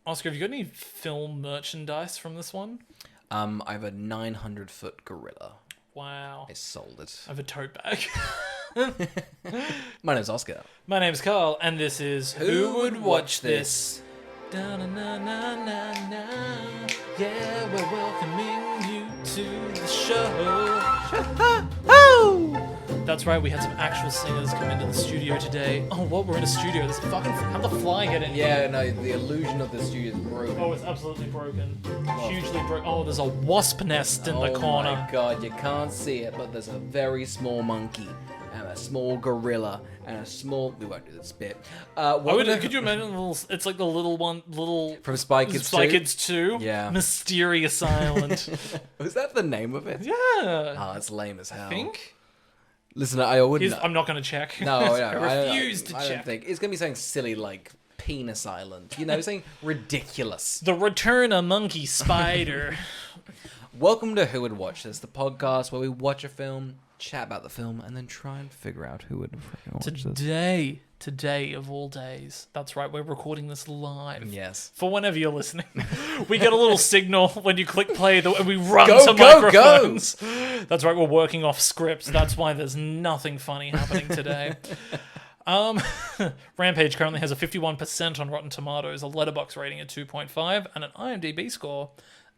Oscar, have you got any film merchandise from this one? I have a 900-foot gorilla. Wow. I sold it. I have a tote bag. My name's Oscar. My name's Carl, and this is Who Would Watch This? Da-na-na-na-na-na. Yeah, we're welcoming you to the show. That's right, we had some actual singers come into the studio today. Oh, what? We're in a studio. This fucking... How'd the fly get in here? Yeah, no, the illusion of the studio is broken. Oh, it's absolutely broken. Hugely broken. Oh, there's a wasp nest in the corner. Oh my god, you can't see it, but there's a very small monkey, and a small gorilla, and a small... We won't do this bit. Could you imagine the little... It's like the little one... From Spy Kids 2? Spy Kids 2? Yeah. Mysterious Island. Was that the name of it? Yeah. Oh, it's lame as hell. I think. Listen, I wouldn't... I'm not going to check. No, I refuse to I check. don't think. It's going to be something silly like Penis Island. You know, something ridiculous. The Return of Monkey Spider. Welcome to Who Would Watch This, the podcast where we watch a film, chat about the film, and then try and figure out who would freaking watch this. Today of all days. That's right, we're recording this live. Yes. For whenever you're listening. We get a little signal when you click play and we run to go, microphones. That's right, we're working off scripts. That's why there's nothing funny happening today. Rampage currently has a 51% on Rotten Tomatoes, a Letterboxd rating of 2.5, and an IMDb score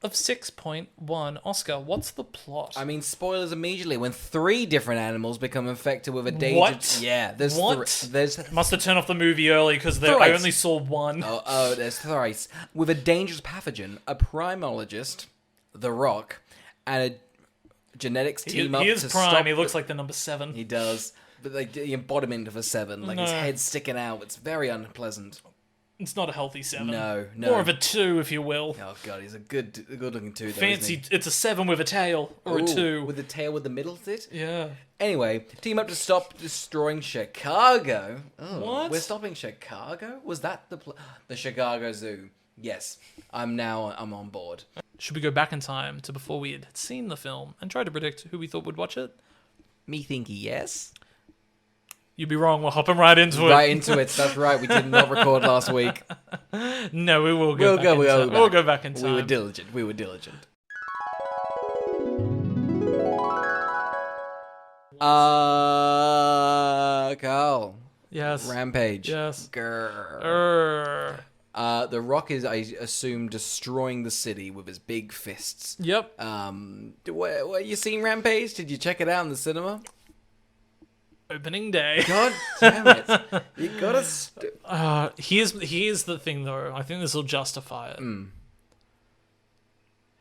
of 6.1. Oscar, what's the plot? I mean, spoilers immediately. When 3 different animals become infected with a dangerous... What? Yeah, there's... What? There's... Must have turned off the movie early because I Thrice. only saw one. Oh, there's thrice. With a dangerous pathogen, a primatologist, The Rock, and a genetics team up He is to prime. stop... He looks like the number 7. He does. But like the embodiment of a 7. Like his No. head's sticking out. It's very unpleasant. It's not a healthy 7. No. More of a 2, if you will. Oh god, he's a good looking 2 though, Fancy. isn't he? It's a 7 with a tail or a Ooh, 2. with the tail with the middle slit. Yeah. Anyway, team up to stop destroying Chicago. Oh, What? We're stopping Chicago? Was that the Chicago Zoo? Yes. I'm on board. Should we go back in time to before we had seen the film and try to predict who we thought would watch it? Me thinky yes. You'd be wrong. We're hopping right into it. Right into it. That's right. We did not record last week. No, we will go back in time. We'll go back in time. We were diligent. Carl. Yes. Rampage. Yes. Grrr. The Rock is, I assume, destroying the city with his big fists. Yep. What you seen Rampage? Did you check it out in the cinema? Opening day. God damn it! You gotta. Here's the thing, though. I think this will justify it.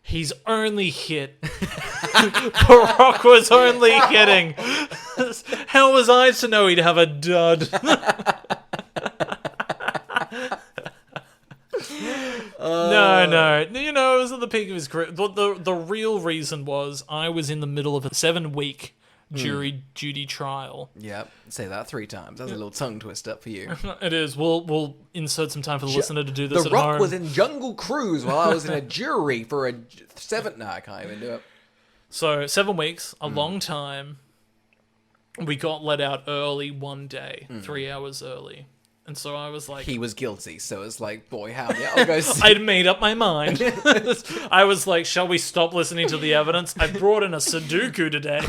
He's only hit. The Rock was only hitting. How was I to know he'd have a dud? No. You know, it was at the peak of his career. The real reason was I was in the middle of a 7-week jury duty trial. Yep. Say that 3 times. That's a little tongue twister for you. It is. We'll insert some time for the listener to do this The at Rock home. was in Jungle Cruise while I was in a jury for a 7... No, I can't even do it. So 7 weeks, a long time. We got let out early one day, 3 hours early. And so I was like... He was guilty, so it's like, boy, howdy, I'll go see. I'd made up my mind. I was like, shall we stop listening to the evidence? I brought in a Sudoku today.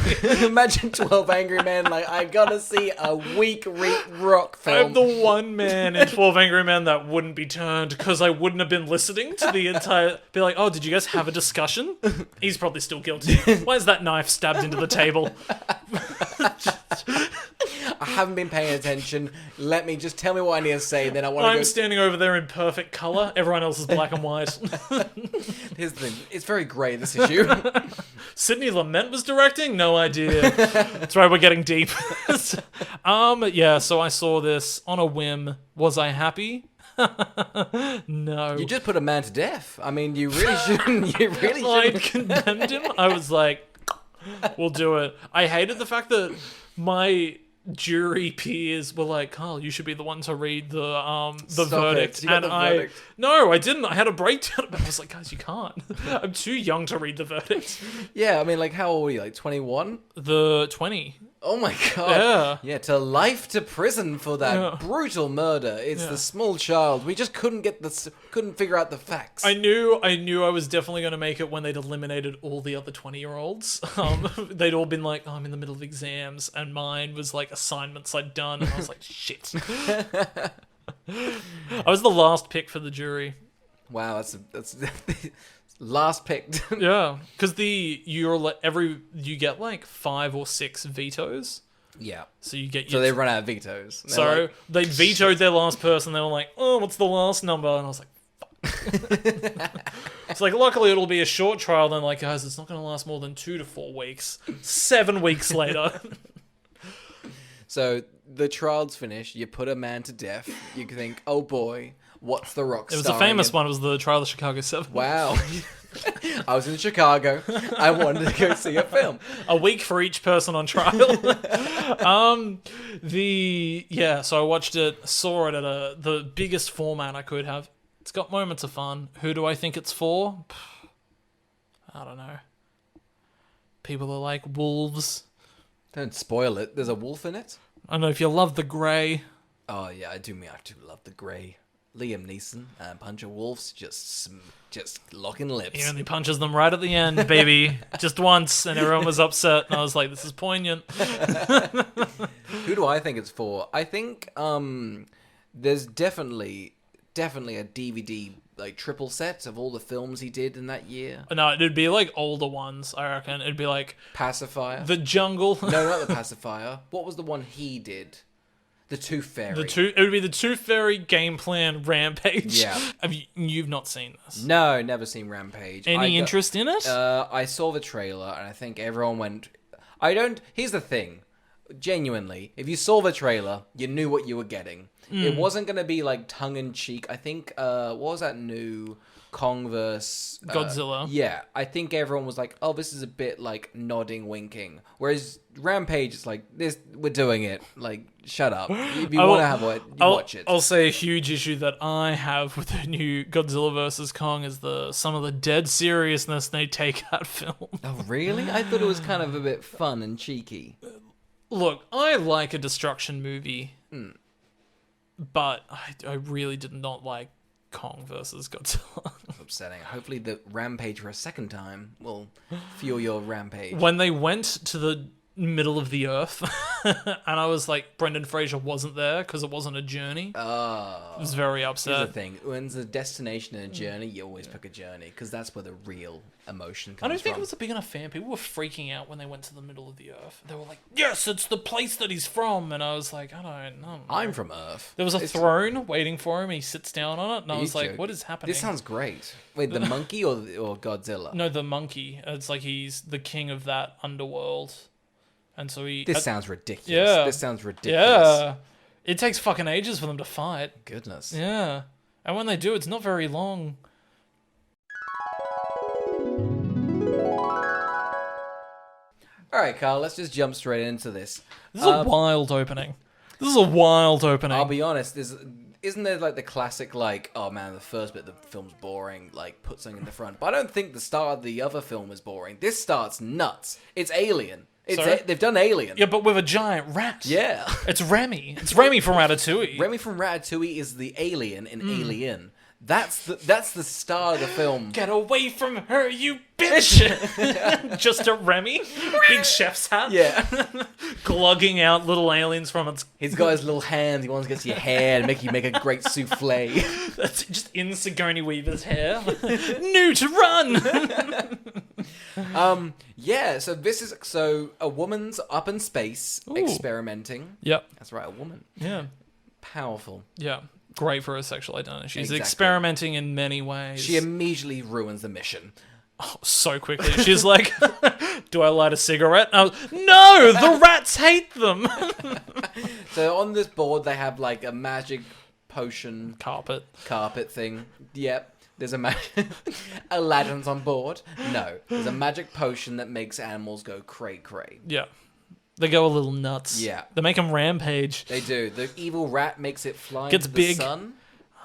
Imagine 12 Angry Men, like, I gotta see a weak Rock film. I'm the one man in 12 Angry Men that wouldn't be turned because I wouldn't have been listening to the entire... Be like, oh, did you guys have a discussion? He's probably still guilty. Why is that knife stabbed into the table? I haven't been paying attention. Let me just tell me what I need to say, then I want to I'm go... standing over there in perfect colour. Everyone else is black and white. Here's the thing. It's very grey, this issue. Sidney Lumet was directing? No idea. That's right, we're getting deep. Yeah, so I saw this on a whim. Was I happy? No. You just put a man to death. I mean, you really shouldn't. You really I shouldn't. condemned him. I was like, we'll do it. I hated the fact that my jury peers were like, Carl, you should be the one to read the Stop verdict. it. You got the verdict. No, I didn't. I had a breakdown. I was like, guys, you can't. I'm too young to read the verdict. Yeah, I mean, like, how old are you? Like 21? The 20. Oh my god. Yeah. To life to prison for that brutal murder. It's the small child. We just couldn't figure out the facts. I knew I was definitely going to make it when they'd eliminated all the other 20-year-olds. They'd all been like, I'm in the middle of exams, and mine was like assignments I'd done, and I was like, shit. I was the last pick for the jury. Wow, that's last picked. Yeah, because you get like 5 or 6 vetoes. Yeah. So you get so they run out of vetoes. So they vetoed their last person. They were like, "Oh, what's the last number?" And I was like, "Fuck." It's like, luckily it'll be a short trial. Then like, guys, it's not going to last more than 2 to 4 weeks. 7 weeks later. So the trial's finished. You put a man to death. You think, oh boy, what's the rock? It was a famous one. It was the trial of Chicago 7. Wow. I was in Chicago. I wanted to go see a film. A week for each person on trial. So I watched it, saw it at the biggest format I could have. It's got moments of fun. Who do I think it's for? I don't know. People are like wolves. Don't spoil it. There's a wolf in it. I don't know if you love the grey. Oh yeah, I do love the grey. Liam Neeson and a bunch of wolves just locking lips. He only punches them right at the end, baby. Just once, and everyone was upset. And I was like, this is poignant. Who do I think it's for? I think there's definitely a DVD like triple set of all the films he did in that year. No, it'd be like older ones, I reckon. It'd be like Pacifier. The Jungle. No, not the Pacifier. What was the one he did? The Tooth Fairy. It would be the Tooth Fairy Game Plan Rampage. Yeah. You've not seen this? No, never seen Rampage. Any interest in it? I saw the trailer and I think everyone went... Here's the thing. Genuinely, if you saw the trailer, you knew what you were getting. It wasn't going to be like tongue-in-cheek. I think, what was that new Kong vs. Godzilla? Yeah, I think everyone was like, oh, this is a bit like nodding, winking. Whereas Rampage is like, we're doing it. Like, shut up. If you want to have it, watch it. I'll say a huge issue that I have with the new Godzilla vs. Kong is some of the dead seriousness they take out film. Oh, really? I thought it was kind of a bit fun and cheeky. Look, I like a destruction movie, but I really did not like Kong versus Godzilla. That's upsetting. Hopefully the Rampage for a second time will fuel your rampage. When they went to the middle of the earth, and I was like, Brendan Fraser wasn't there because it wasn't a journey. Oh. I was very upset. Here's the thing. When there's a destination and a journey, you always pick a journey because that's where the real emotion comes from. I don't think I was a big enough fan. People were freaking out when they went to the middle of the earth. They were like, yes, it's the place that he's from. And I was like, I don't know. I'm from Earth. There was a throne waiting for him. He sits down on it. And I was like, what is happening? This sounds great. Wait, the monkey or Godzilla? No, the monkey. It's like he's the king of that underworld. And so This sounds ridiculous. Yeah. This sounds ridiculous. Yeah. It takes fucking ages for them to fight. Goodness. Yeah. And when they do, it's not very long. Alright, Carl, let's just jump straight into this. This is a wild opening. I'll be honest, isn't there like the classic, like, oh man, the first bit of the film's boring, like, put something in the front. But I don't think the start of the other film is boring. This starts nuts. It's Alien. They've done Alien. Yeah, but with a giant rat. Yeah. It's Remy. It's Remy from Ratatouille. Remy from Ratatouille is the alien in Alien. That's the star of the film. Get away from her, you bitch! Just a Remy. Big chef's hat. Yeah. Glugging out little aliens from its... He's got his little hands. He wants to get to your hair and make you make a great souffle. That's just in Sigourney Weaver's hair. New to run! Yeah, so a woman's up in space experimenting. Yep. That's right, a woman. Yeah. Powerful. Yeah. Great for her sexual identity. She's Exactly. experimenting in many ways. She immediately ruins the mission. Oh, so quickly. She's like, do I light a cigarette? And I was, no, the rats hate them. So on this board, they have like a magic potion Carpet thing. Yep. There's Aladdin's on board. No. There's a magic potion that makes animals go cray-cray. Yeah. They go a little nuts. Yeah. They make them rampage. They do. The evil rat makes it fly Gets into big. the sun.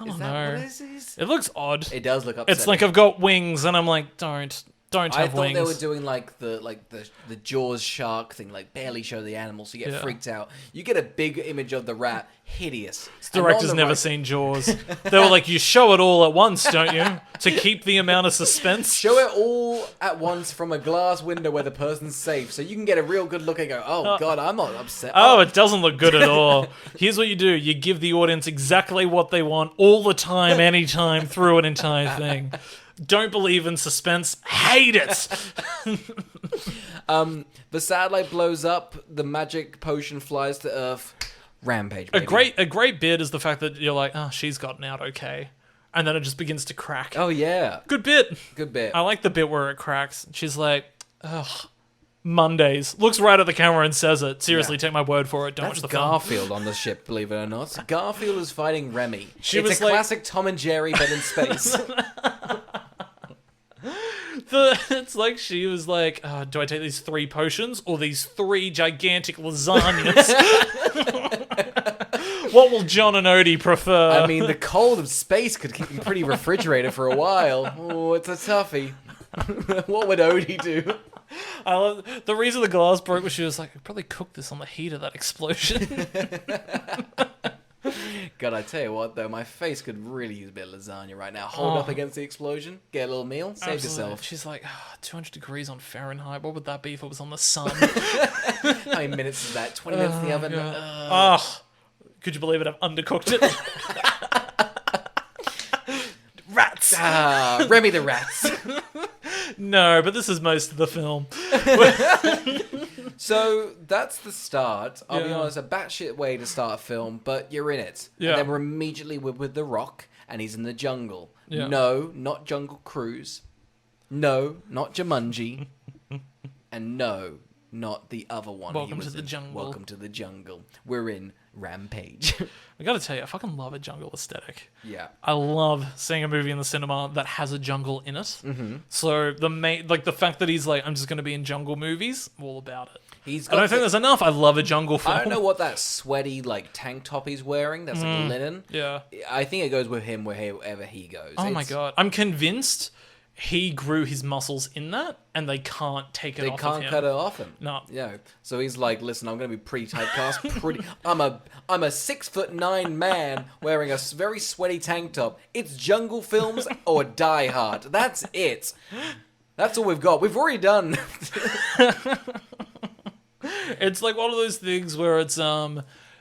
I don't Is that know. what this is? It looks odd. It does look upsetting. It's like I've got wings and I'm like, don't. don't I have thought wings. they were doing like the Jaws shark thing, like barely show the animal, so you get freaked out. You get a big image of the rat, hideous. Director's never seen Jaws. They were like, you show it all at once, don't you? To keep the amount of suspense. Show it all at once from a glass window where the person's safe, so you can get a real good look and go, oh god, I'm not upset. Oh, it doesn't look good at all. Here's what you do. You give the audience exactly what they want all the time, anytime, through an entire thing. Don't believe in suspense. Hate it. The satellite blows up. The magic potion flies to Earth. Rampage, baby. A great bit is the fact that you're like, oh, she's gotten out okay. And then it just begins to crack. Oh, yeah. Good bit. Good bit. I like the bit where it cracks. She's like, ugh, Mondays. Looks right at the camera and says it. Seriously, take my word for it. Don't watch the film. Garfield on the ship, believe it or not. Garfield is fighting Remy. It's was a like- classic Tom and Jerry, but in space. It's like she was like, do I take these 3 potions or these 3 gigantic lasagnas? What will John and Odie prefer? I mean, the cold of space could keep you pretty refrigerated for a while. Oh, it's a toughie. What would Odie do? I love the reason the glass broke was she was like, I probably cooked this on the heat of that explosion. God, I tell you what, though, my face could really use a bit of lasagna right now. Hold up against the explosion, get a little meal, save Absolutely. yourself. She's like, 200 degrees on Fahrenheit. What would that be if it was on the sun? How many minutes is that? 20 minutes in the oven? Could you believe it? I've undercooked it. Rats. Remy the rats. No, but this is most of the film. So that's the start. I'll be Yeah. honest, a batshit way to start a film, but you're in it. Yeah. And then we're immediately with The Rock, and he's in the jungle. Yeah. No, not Jungle Cruise. No, not Jumanji. And no, not the other one. he Welcome was to the in. jungle. Welcome to the jungle. We're in Rampage. I gotta tell you, I fucking love a jungle aesthetic. Yeah. I love seeing a movie in the cinema that has a jungle in it. Mm-hmm. So the fact that he's like, I'm just gonna be in jungle movies, I'm all about it. I don't think there's enough. I love a jungle film. I don't know what that sweaty tank top he's wearing. That's like linen. Yeah. I think it goes with him wherever he goes. Oh my god. I'm convinced he grew his muscles in that, and they can't take it They off of can't him. cut it off him. No. Yeah. So he's like, listen, I'm going to be pretty typecast. I'm a 6'9" man wearing a very sweaty tank top. It's jungle films or Die Hard. That's it. That's all we've got. We've already done. It's like one of those things where it's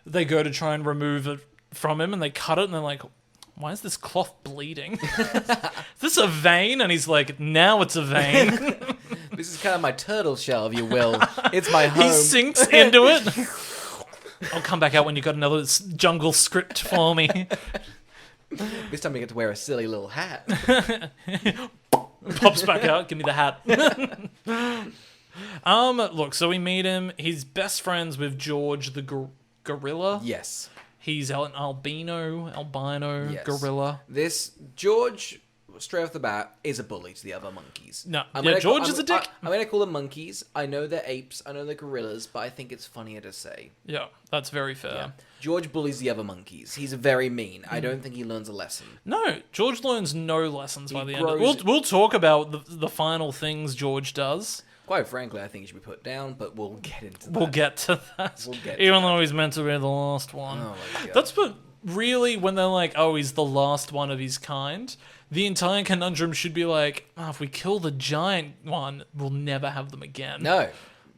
they go to try and remove it from him, and they cut it, and they're like, why is this cloth bleeding? Is this a vein? And he's like, now it's a vein. This is kind of my turtle shell, if you will. It's my home. He sinks into it. I'll come back out when you got another jungle script for me. This time you get to wear a silly little hat. Pops back out. Give me the hat. Look, so we meet him. He's best friends with George the gorilla. Yes. He's an albino Yes. gorilla. This George, straight off the bat, is a bully to the other monkeys. No, George is a dick. I'm going to call them monkeys. I know they're apes. I know they're gorillas, but I think it's funnier to say. Yeah, that's very fair. Yeah. George bullies the other monkeys. He's very mean. I don't think he learns a lesson. No, George learns no lessons by the end. grows- We'll talk about the final things George does. Quite frankly, I think he should be put down, but we'll get into that. We'll get to that. We'll get to Even though he's meant to be the last one. Oh my god. That's what really, when they're like, oh, he's the last one of his kind, the entire conundrum should be like, if we kill the giant one, we'll never have them again. No.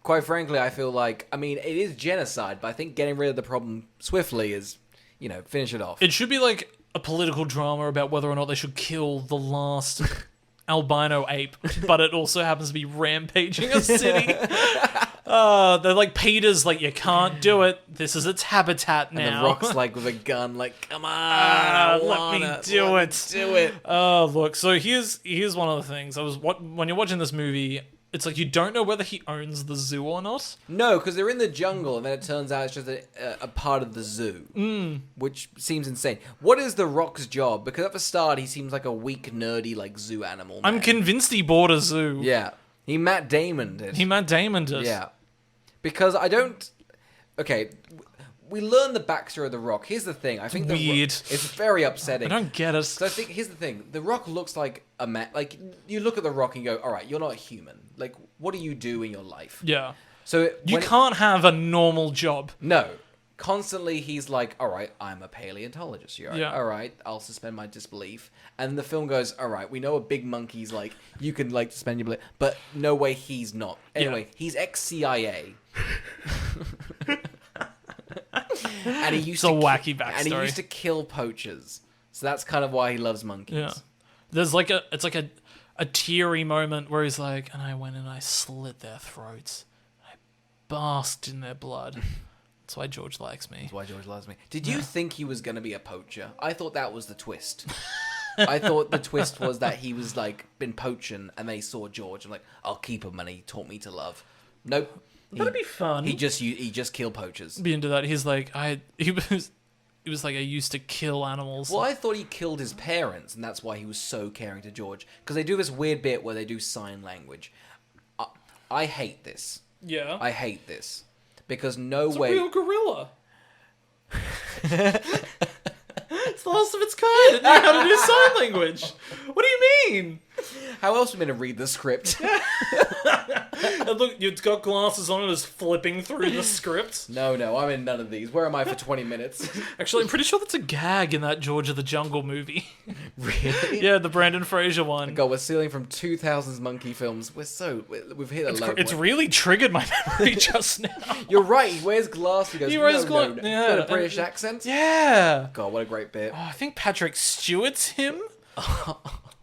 Quite frankly, I feel like, it is genocide, but I think getting rid of the problem swiftly is, finish it off. It should be like a political drama about whether or not they should kill the last albino ape, but it also happens to be rampaging a city. They're like, Peter's like, you can't do it. This is its habitat now. And the Rock's like with a gun, like, come on, let me do it. Do it. Oh, look. So here's one of the things. When you're watching this movie, it's like you don't know whether he owns the zoo or not. No, because they're in the jungle, and then it turns out it's just a part of the zoo, which seems insane. What is the Rock's job? Because at the start, he seems like a weak, nerdy, zoo animal man. I'm convinced he bought a zoo. Yeah. He Matt Damon did. He Matt Damon did. Yeah. Because I don't... Okay, we learn the backstory of The Rock. Here's the thing. I think weird. It's very upsetting. I don't get it. So I think here's the thing. The Rock looks like a man. Like you look at The Rock and you go, all right, you're not a human. Like what do you do in your life? Yeah. So You can't have a normal job. No. Constantly, he's like, all right, I'm a paleontologist. You're right. Yeah. All right, I'll suspend my disbelief. And the film goes, all right, we know a big monkey's like, you can like suspend your belief, but no way he's not. Anyway, he's ex-CIA. And he used It's a wacky backstory. And he used to kill poachers. So that's kind of why he loves monkeys. Yeah. There's like a teary moment where he's like, and I went and I slit their throats. I basked in their blood. That's why George likes me. That's why George loves me. Did you think he was going to be a poacher? I thought that was the twist. I thought the twist was that he was like been poaching and they saw George and like, I'll keep him and he taught me to love. Nope. That'd be fun. He just killed poachers. Be into that. He's like, he was like, I used to kill animals. Well, I thought he killed his parents, and that's why he was so caring to George. Because they do this weird bit where they do sign language. I hate this. Yeah. I hate this. Because no It's way... a real gorilla. It's the last of its kind. It knew how to do sign language. What do you mean? How else are we going to read the script? And look, it's got glasses on and is flipping through the script. No, I'm in none of these. Where am I for 20 minutes? Actually, I'm pretty sure that's a gag in that George of the Jungle movie. Really? Yeah, the Brandon Fraser one. God, we're stealing from 2000s monkey films. We've hit a low It's point. really triggered my memory just now. You're right. He wears glasses. He goes, He wears no. glasses. He's Yeah. got a British accent. Yeah. God, what a great bit. Oh, I think Patrick Stewart's him.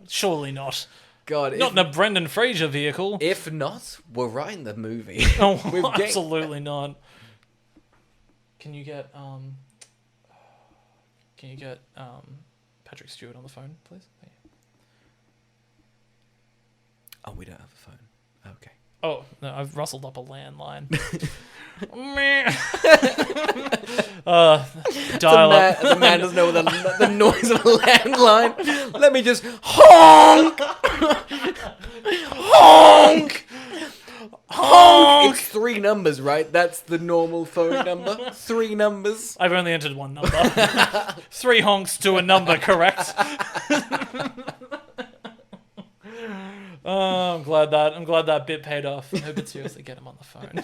Surely not. God, Not in a Brendan Fraser vehicle. if not, we're writing the movie. Oh, We've gained- absolutely not. Can you get Patrick Stewart on the phone, please? Thank you. Oh, we don't have a phone. Okay. Oh, no, I've rustled up a landline. Meh. Dial up. The man doesn't know the noise of a landline. Let me just honk! Honk! Honk! It's 3 numbers, right? That's the normal phone number. 3 numbers. I've only entered one number. 3 honks to a number, correct? Oh, I'm glad that bit paid off. I hope it seriously get him on the phone.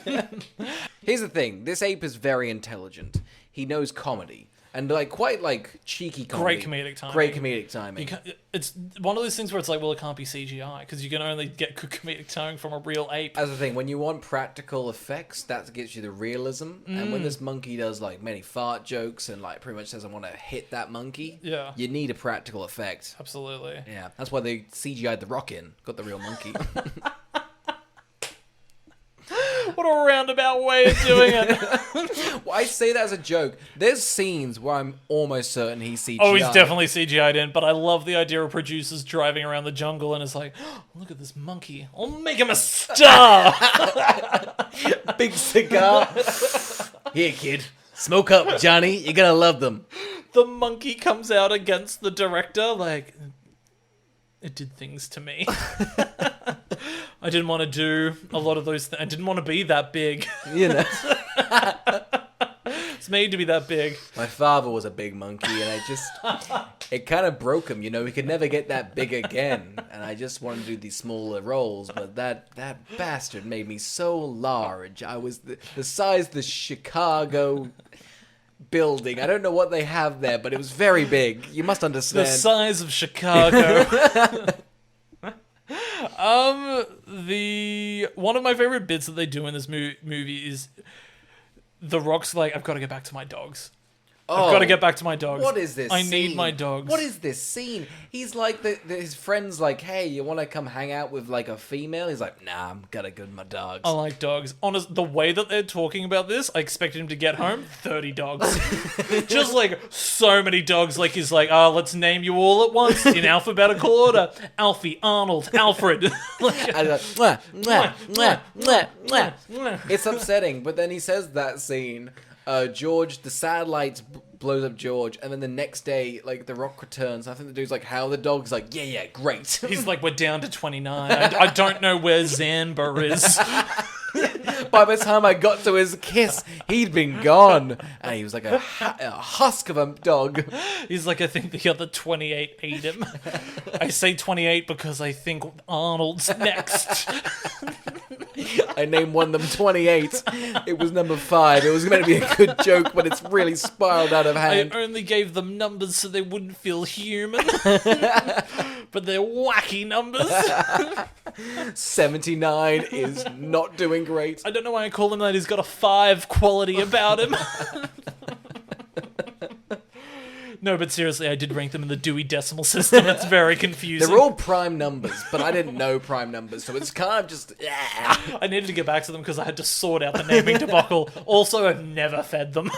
Here's the thing. This ape is very intelligent. He knows comedy. And quite cheeky comedy. Great comedic timing. Great comedic timing. It's one of those things where it's like, well, it can't be CGI because you can only get good comedic timing from a real ape. That's the thing. When you want practical effects, that gets you the realism. And when this monkey does many fart jokes and pretty much says, I want to hit that monkey, Yeah. you need a practical effect. Absolutely. Yeah, that's why they CGI'd the Rock in. Got the real monkey. What a roundabout way of doing it. Well, I say that as a joke. There's scenes where I'm almost certain he's CGI. Oh, he's definitely CGI'd in, but I love the idea of producers driving around the jungle and it's like, oh, look at this monkey. I'll make him a star. Big cigar. Here, kid. Smoke up, Johnny. You're gonna love them. The monkey comes out against the director like, it did things to me. I didn't want to do a lot of those things. I didn't want to be that big. You know. It's made to be that big. My father was a big monkey, and it kind of broke him. He could never get that big again. And I just wanted to do these smaller roles, but that bastard made me so large. I was the size of the Chicago building. I don't know what they have there, but it was very big. You must understand. The size of Chicago. One of my favorite bits that they do in this movie is The Rock's like, I've got to get back to my dogs. I've got to get back to my dogs. What is this I scene? need my dogs. What is this scene? He's like, his friend's like, hey, you want to come hang out with a female? He's like, nah, I'm gotta go to my dogs. I like dogs. Honest, the way that they're talking about this, I expected him to get home 30 dogs. Just so many dogs. He's like, let's name you all at once in alphabetical order. Alfie, Arnold, Alfred. And he's like, mwah, mwah, mwah, mwah, mwah. It's upsetting, but then he says that scene. George, the satellite blows up George, and then the next day, the Rock returns. I think the dude's like, how are the dogs? Like, yeah, great. He's like, we're down to 29. I don't know where Zanber is. By the time I got to his kiss, he'd been gone. And he was like a husk of a dog. He's like, I think the other 28 ate him. I say 28 because I think Arnold's next. I named one of them 28. It was number 5. It was meant to be a good joke, but it's really spiraled out of hand. I only gave them numbers so they wouldn't feel human. But they're wacky numbers. 79 is not doing great. I don't know why I call him that. He's got a 5 quality about him. No, but seriously, I did rank them in the Dewey Decimal System. It's very confusing. They're all prime numbers, but I didn't know prime numbers, so it's kind of just... I needed to get back to them because I had to sort out the naming debacle. Also, I've never fed them.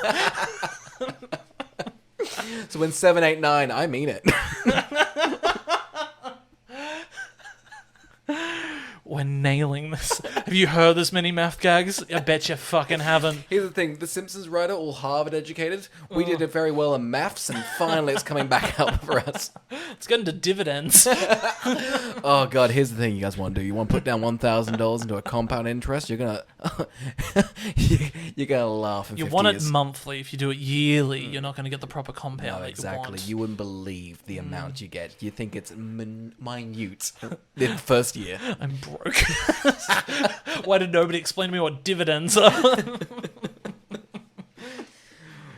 So when 7, 8, 9, I mean it. We're nailing this. Have you heard this many math gags? I bet you fucking haven't. Here's the thing, the Simpsons writer, all Harvard educated, we did it very well in maths, and finally it's coming back out for us. Let's get into dividends. Oh god, here's the thing you guys want to do. You want to put down $1,000 into a compound interest, you're gonna... you're gonna laugh in You 50 want years. it monthly. If you do it yearly, you're not going to get the proper compound No, that exactly. you want. You wouldn't believe the amount you get. You think it's minute the first year. I'm broke. Why did nobody explain to me what dividends are?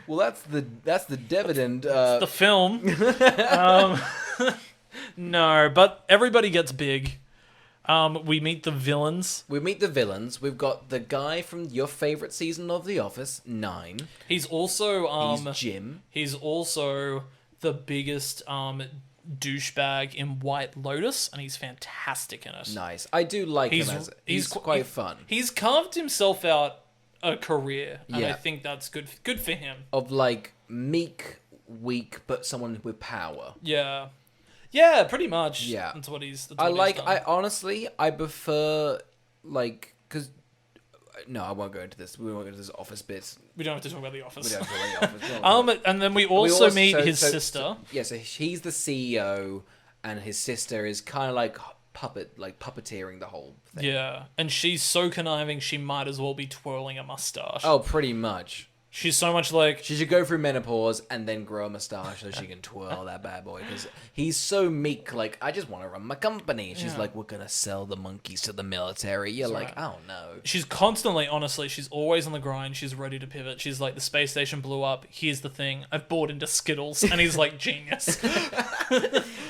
Well, that's the dividend. The film. No, but everybody gets big. We meet the villains. We meet the villains. We've got the guy from your favorite season of The Office, 9. He's also He's Jim. He's also the biggest douchebag in White Lotus, and he's fantastic in it. Nice. I do like him as he's quite fun. He's carved himself out a career, and I Yeah. think that's good for him. Of like meek, weak, but someone with power. Yeah. Yeah, pretty much. Yeah. That's what he's I done. honestly, I prefer, like, because... No, I won't go into this. We won't go into this Office bit. We don't have to talk about The We Office. don't have to talk about The Office. And then we also meet his sister. So he's the CEO, and his sister is kind of like puppeteering the whole thing. Yeah, and she's so conniving she might as well be twirling a mustache. Oh, pretty much. She's so much like... She should go through menopause and then grow a mustache so she can twirl that bad boy. Because he's so meek, like, I just want to run my company. She's Yeah. like, we're going to sell the monkeys to the military. You're like, right. oh no. She's constantly, honestly, she's always on the grind. She's ready to pivot. She's like, the space station blew up. Here's the thing. I've bought into Skittles. And he's like, genius.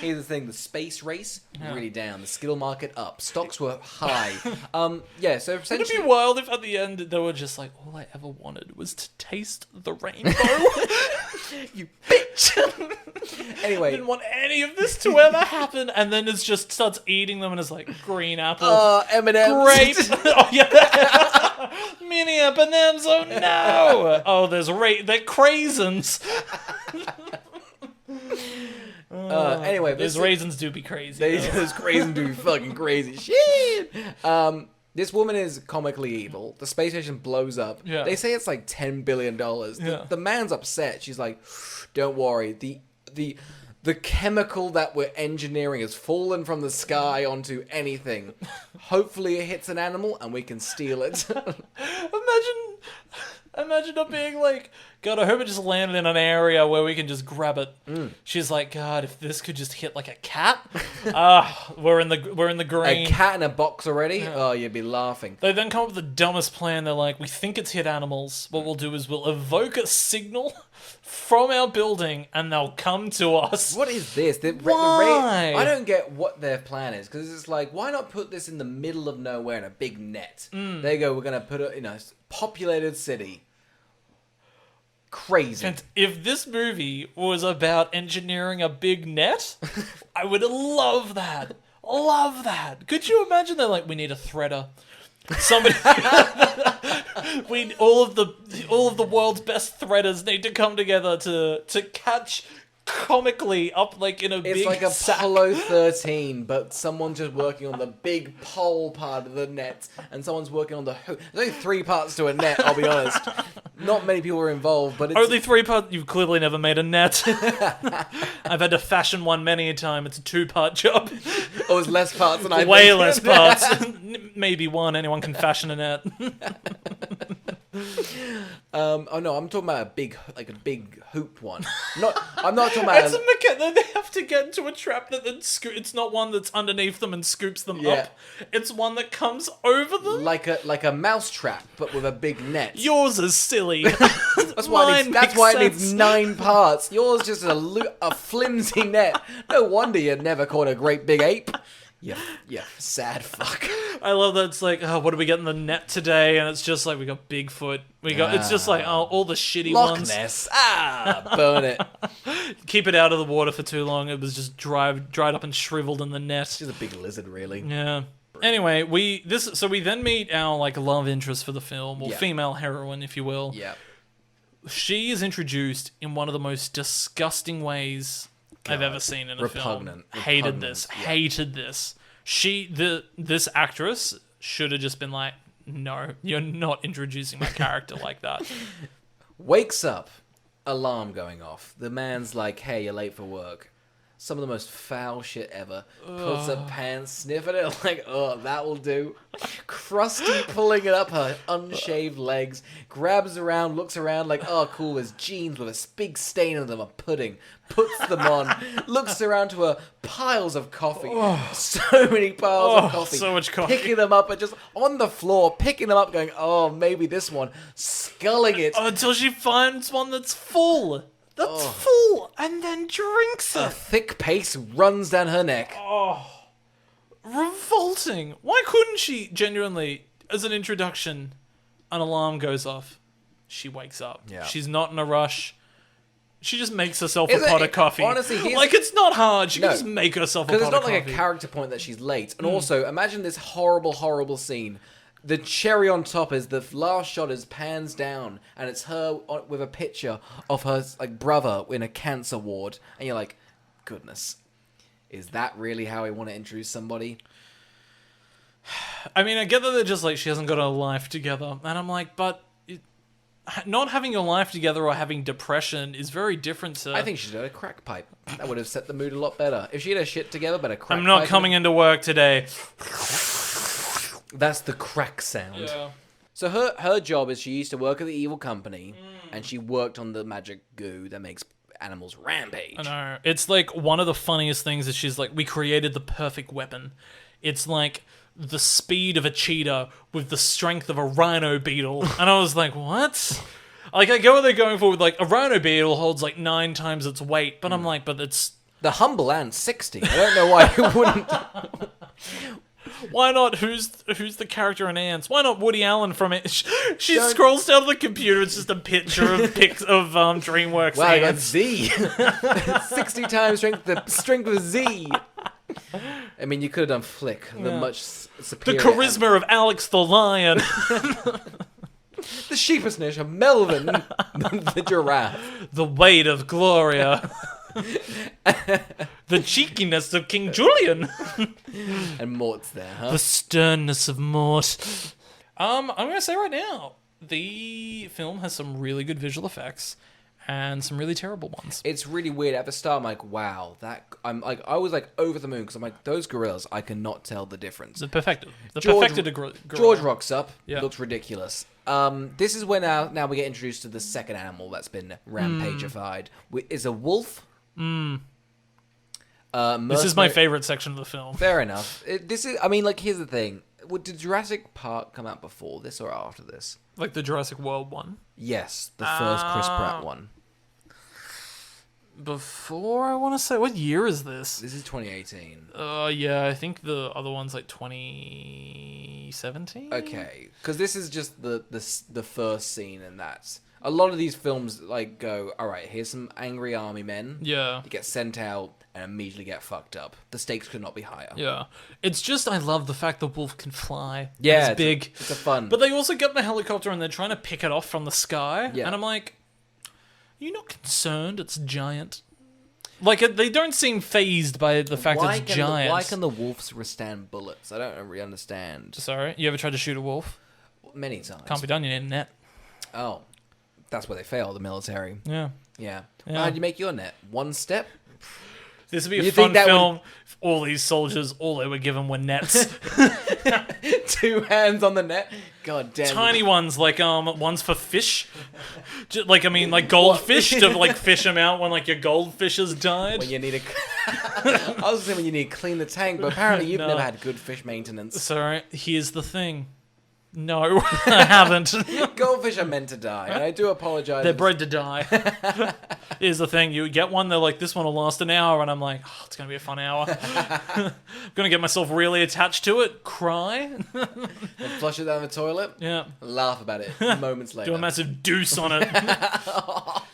Here's the thing, the space race, really down. The Skittle market up. Stocks were high. Yeah, so It'd essentially... be wild if at the end they were just like, all I ever wanted was to taste the rainbow. You bitch! I Anyway, didn't want any of this to ever happen. And then it just starts eating them and it's like, green apple. M&M's. Grape. Oh, yeah. Mini M&M's. Oh, no. Oh, they're craisins. Anyway, Those raisins do be crazy. Those crazy do fucking crazy shit. This woman is comically evil. The space station blows up. Yeah. They say it's like $10 billion. Yeah. The man's upset. She's like, don't worry. The chemical that we're engineering has fallen from the sky onto anything. Hopefully it hits an animal and we can steal it. Imagine her being like, God, I hope it just landed in an area where we can just grab it. She's like, God, if this could just hit like a cat. We're in the green. A cat in a box already? Yeah. Oh, you'd be laughing. They then come up with the dumbest plan. They're like, we think it's hit animals. What we'll do is we'll evoke a signal from our building and they'll come to us. What is this? Why? I don't get what their plan is, because it's like, why not put this in the middle of nowhere in a big net? There you go, we're going to put it in a populated city. Crazy. And if this movie was about engineering a big net, I would love that. Love that. Could you imagine they're like, we need a threader. Somebody, all of the world's best threaders need to come together to catch comically up like in a It's big like sack. Apollo 13, but someone's just working on the big pole part of the net, and someone's working on the hook. There's only 3 parts to a net, I'll be honest. Not many people are involved, but it's... Only 3 parts. You've clearly never made a net. I've had to fashion one many a time. It's a 2-part job. Oh, it's less parts than I Way think. less parts. Maybe 1. Anyone can fashion a net. Oh no, I'm talking about a big hoop one. I'm not talking about... It's a mechanic. They have to get into a trap that then it's not one that's underneath them and scoops them up. It's one that comes over them. like a mouse trap, but with a big net. Yours is silly. That's why it needs 9 parts. Yours just a flimsy net. No wonder you never caught a great big ape. You sad fuck. I love that it's like, oh, what do we get in the net today? And it's just like, we got Bigfoot. It's just like, oh, all the shitty Loch ones. Ness. Burn it. Keep it out of the water for too long. It was just dried up and shriveled in the net. She's a big lizard, really. Yeah. Anyway, we then meet our like love interest for the film, or female heroine, if you will. Yeah. She is introduced in one of the most disgusting ways I've ever seen in a film. Hated this. Yeah. Hated this. This actress should have just been like, no, you're not introducing my character like that. Wakes up, alarm going off. The man's like, hey, you're late for work. Some of the most foul shit ever. Puts up pants, sniffing it like, oh, that will do. Crusty pulling it up her unshaved legs. Grabs around, looks around like, oh, cool, there's jeans with a big stain on them of pudding. Puts them on. Looks around to her piles of coffee. So many piles of coffee. So much coffee. Picking them up and just on the floor, picking them up going, oh, maybe this one. Sculling it. Until she finds one that's full. That's full, and then drinks A it. thick pace runs down her neck. Revolting. Why couldn't she genuinely, as an introduction, an alarm goes off, she wakes up. Yeah. She's not in a rush. She just makes herself a pot of coffee. Honestly, like, it's not hard. She can just make herself a pot of coffee. Because it's not like coffee. a character point that she's late. And also, imagine this horrible, horrible scene. The cherry on top is the last shot is pans down, and it's her with a picture of her like brother in a cancer ward, and you're like, goodness, is that really how I want to introduce somebody? I mean, I get that they're just like, she hasn't got her life together, and I'm like, but not having your life together or having depression is very different to... I think she's got a crack pipe. That would have set the mood a lot better. If she had her shit together, but a crack pipe... I'm not coming into work today. That's the crack sound. Yeah. So her job is she used to work at the evil company, and she worked on the magic goo that makes animals rampage. I know. It's like one of the funniest things is she's like, we created the perfect weapon. It's like the speed of a cheetah with the strength of a rhino beetle. And I was like, what? Like, I get what they're going for with, like, a rhino beetle holds like 9 times its weight, but I'm like, but it's... The humble ant 60. I don't know why you wouldn't... Why not? Who's the character in Ants? Why not Woody Allen from it? She scrolls down to the computer. It's just a picture of DreamWorks. Wow, I got Ants. Z. 60 times the strength of Z. I mean, you could have done Flick, the much The superior. charisma of Alex the Lion. The sheepishness of Melvin, the giraffe. The weight of Gloria. The cheekiness of King Julian. And Mort's there, huh? The sternness of Mort. I'm gonna say right now, the film has some really good visual effects and some really terrible ones. It's really weird. At the start, I'm like, wow, I was like over the moon because I'm like, those gorillas, I cannot tell the difference. The perfected gorilla. George rocks up. Yeah. Looks ridiculous. This is when now we get introduced to the second animal that's been rampagified. Is a wolf. This is my favorite section of the film. Fair enough. I mean, like, here's the thing. Did Jurassic Park come out before this or after this? Like the Jurassic World one? Yes, the first Chris Pratt one. Before, I want to say. What year is this? This is 2018. Yeah, I think the other one's like 2017? Okay, because this is just the first scene, and that's... A lot of these films, like, go, all right, here's some angry army men. Yeah. You get sent out and immediately get fucked up. The stakes could not be higher. Yeah. It's just, I love the fact the wolf can fly. Yeah, it's big. It's a fun. But they also get in the helicopter and they're trying to pick it off from the sky. Yeah. And I'm like, are you not concerned it's giant? Like, they don't seem phased by the fact it's giants. Why can the wolves withstand bullets? I don't really understand. Sorry? You ever tried to shoot a wolf? Many times. Can't be done, you need a net. Oh. That's where they fail, the military. Yeah. Yeah. Yeah. How'd you make your net? One step? This would be a You fun think that film if all these soldiers, all they were given were nets. 2 hands on the net? God damn. Tiny ones, like ones for fish. Like goldfish to like fish them out when like your goldfish has died. When you need I was gonna say when you need to clean the tank, but apparently you've never had good fish maintenance. Sorry, here's the thing. No, I haven't. Goldfish are meant to die, and I do apologize. They're bred to die. Here's the thing. You get one, they're like, this one will last an hour, and I'm like, oh, it's going to be a fun hour. I'm going to get myself really attached to it, cry. And flush it down the toilet. Yeah. Laugh about it moments later. Do a massive deuce on it.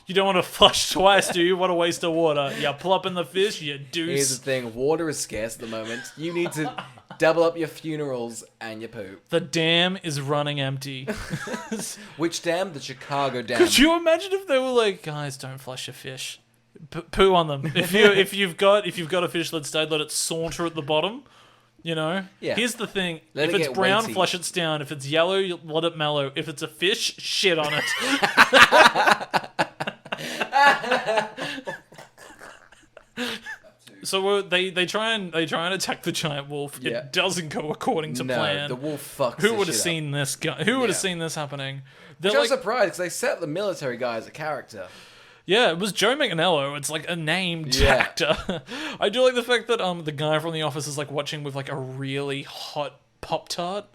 You don't want to flush twice, do you? What a waste of water. You plop in the fish, you deuce. Here's the thing. Water is scarce at the moment. You need to double up your funerals and your poop. The dam is running empty. Which dam? The Chicago dam. Could you imagine if they were like, guys, don't flush your fish. Poo on them. If you've got a fish that's died, let it saunter at the bottom. You know? Yeah. Here's the thing. Let if it it's get brown, weighty. flush it down. If it's yellow, you let it mellow. If it's a fish, shit on it. So they try and attack the giant wolf. Yeah. It doesn't go according to plan. the wolf fucks Who the would have shit up. seen this guy? Who would have Yeah. seen this happening? They're Which I'm like, surprised because they set the military guy as a character. yeah, it was Joe Manganiello. It's like a named Yeah. actor. I do like the fact that the guy from The Office is like watching with like a really hot Pop-Tart.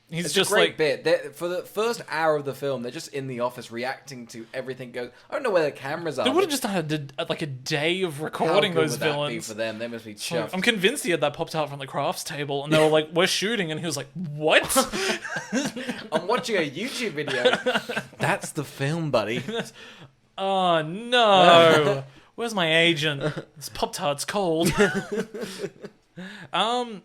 He's It's just a great like bit. For the first hour of the film, they're just in the office reacting to everything goes. I don't know where the cameras are. they would have just had like a day of How recording good those would that be villains. for them? They must be So, chuffed. I'm convinced he had that Pop-Tart from the crafts table, and they were like, "We're shooting," and he was like, "What?" I'm watching a YouTube video. That's the film, buddy. Oh no! Where's my agent? This Pop-Tart's cold. Him